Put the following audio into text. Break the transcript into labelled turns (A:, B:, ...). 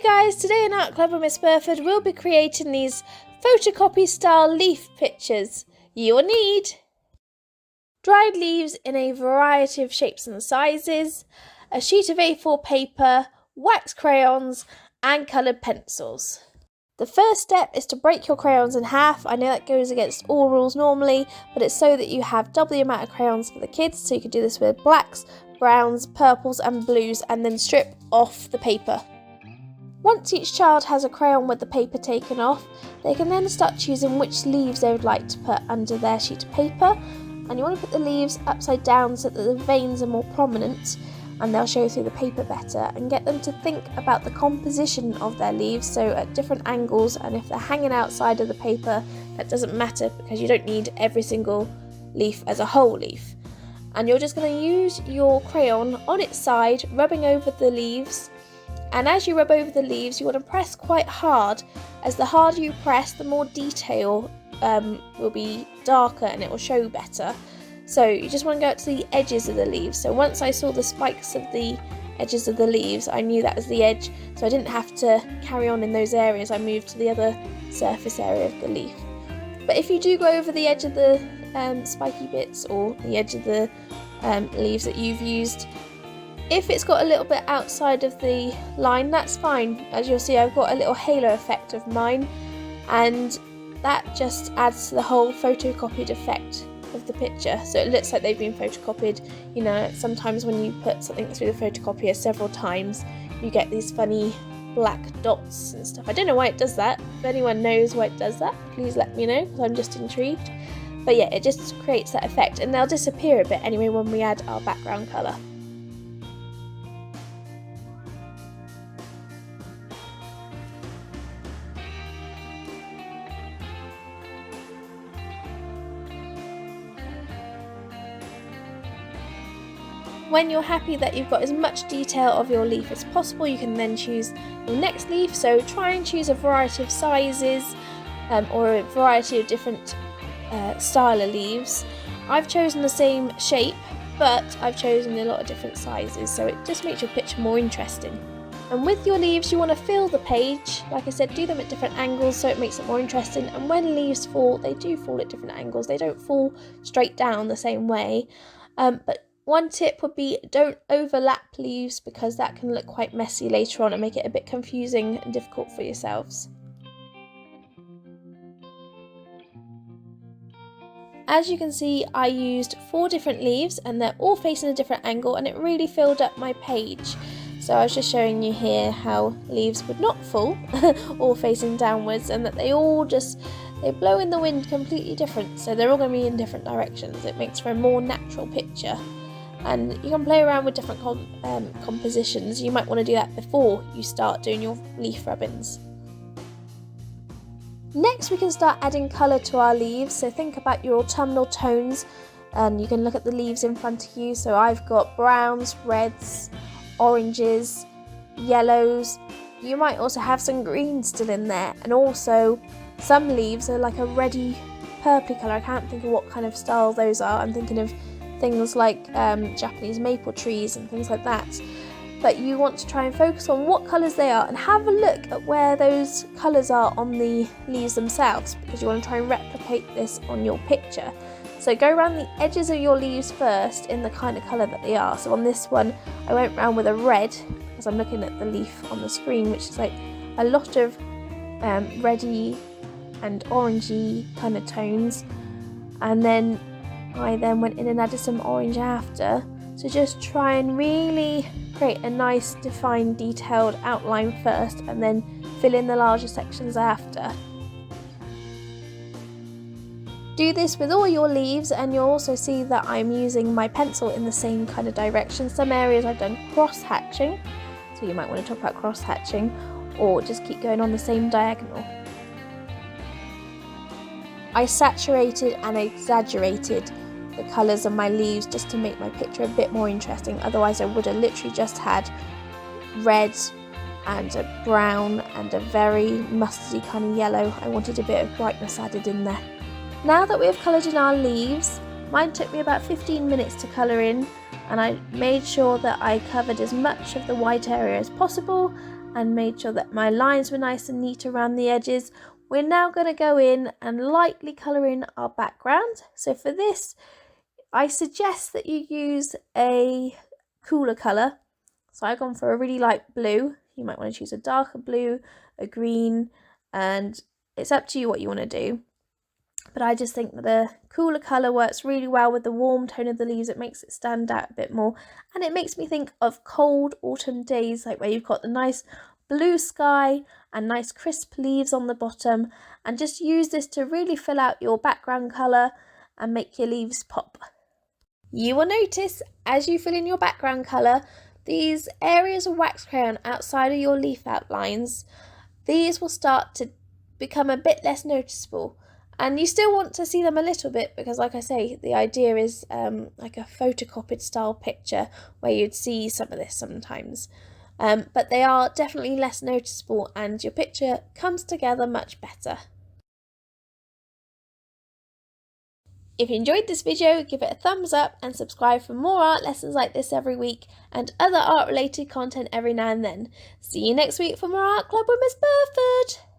A: Guys, today in Art Club with Miss Burford we'll be creating these photocopy style leaf pictures. You will need dried leaves in a variety of shapes and sizes, a sheet of A4 paper, wax crayons and coloured pencils. The first step is to break your crayons in half. I know that goes against all rules normally, but it's so that you have double the amount of crayons for the kids, so you can do this with blacks, browns, purples and blues, and then strip off the paper. Once each child has a crayon with the paper taken off, they can then start choosing which leaves they would like to put under their sheet of paper, and you want to put the leaves upside down so that the veins are more prominent and they'll show through the paper better, and get them to think about the composition of their leaves, so at different angles, and if they're hanging outside of the paper that doesn't matter because you don't need every single leaf as a whole leaf. And you're just going to use your crayon on its side, rubbing over the leaves. And as you rub over the leaves, you want to press quite hard, as the harder you press, the more detail will be darker and it will show better. So you just want to go up to the edges of the leaves. So once I saw the spikes of the edges of the leaves, I knew that was the edge, so I didn't have to carry on in those areas. I moved to the other surface area of the leaf. But if you do go over the edge of the spiky bits or the edge of the leaves that you've used, if it's got a little bit outside of the line, that's fine. As you'll see, I've got a little halo effect of mine, and that just adds to the whole photocopied effect of the picture, so it looks like they've been photocopied. You know, sometimes when you put something through the photocopier several times, you get these funny black dots and stuff. I don't know why it does that. If anyone knows why it does that, please let me know, because I'm just intrigued. But yeah, it just creates that effect, and they'll disappear a bit anyway when we add our background colour. When you're happy that you've got as much detail of your leaf as possible, you can then choose your next leaf. So try and choose a variety of sizes or a variety of different style of leaves. I've chosen the same shape, but I've chosen a lot of different sizes, so it just makes your picture more interesting. And with your leaves, you want to fill the page. Like I said, do them at different angles so it makes it more interesting. And when leaves fall, they do fall at different angles. They don't fall straight down the same way. But one tip would be, don't overlap leaves, because that can look quite messy later on and make it a bit confusing and difficult for yourselves. As you can see, I used 4 different leaves and they're all facing a different angle, and it really filled up my page. So I was just showing you here how leaves would not fall all facing downwards, and that they blow in the wind completely different, so they're all going to be in different directions. It makes for a more natural picture. And you can play around with different compositions. You might want to do that before you start doing your leaf rubbings. Next, we can start adding colour to our leaves. So think about your autumnal tones, and you can look at the leaves in front of you. So I've got browns, reds, oranges, yellows. You might also have some greens still in there, and also some leaves are like a reddy purpley colour. I can't think of what kind of style those are. I'm thinking of things like Japanese maple trees and things like that. But you want to try and focus on what colours they are, and have a look at where those colours are on the leaves themselves, because you want to try and replicate this on your picture. So go around the edges of your leaves first in the kind of colour that they are. So on this one, I went round with a red, because I'm looking at the leaf on the screen, which is like a lot of reddy and orangey kind of tones. And then I then went in and added some orange after. So just try and really create a nice defined detailed outline first, and then fill in the larger sections after. Do this with all your leaves, and you'll also see that I'm using my pencil in the same kind of direction. Some areas I've done cross hatching, so you might want to talk about cross hatching, or just keep going on the same diagonal. I saturated and exaggerated the colours of my leaves just to make my picture a bit more interesting. Otherwise I would have literally just had red and a brown and a very mustardy kind of yellow. I wanted a bit of brightness added in there. Now that we have coloured in our leaves, mine took me about 15 minutes to colour in, and I made sure that I covered as much of the white area as possible, and made sure that my lines were nice and neat around the edges, we're now going to go in and lightly colour in our background. So for this, I suggest that you use a cooler colour. So I've gone for a really light blue. You might want to choose a darker blue, a green, and it's up to you what you want to do. But I just think that the cooler colour works really well with the warm tone of the leaves. It makes it stand out a bit more, and it makes me think of cold autumn days, like where you've got the nice blue sky and nice crisp leaves on the bottom, and just use this to really fill out your background colour and make your leaves pop. You will notice as you fill in your background colour, these areas of wax crayon outside of your leaf outlines, these will start to become a bit less noticeable. And you still want to see them a little bit because, like I say, the idea is like a photocopied style picture where you'd see some of this sometimes. But they are definitely less noticeable and your picture comes together much better. If you enjoyed this video, give it a thumbs up and subscribe for more art lessons like this every week and other art related content every now and then. See you next week for more Art Club with Miss Burford!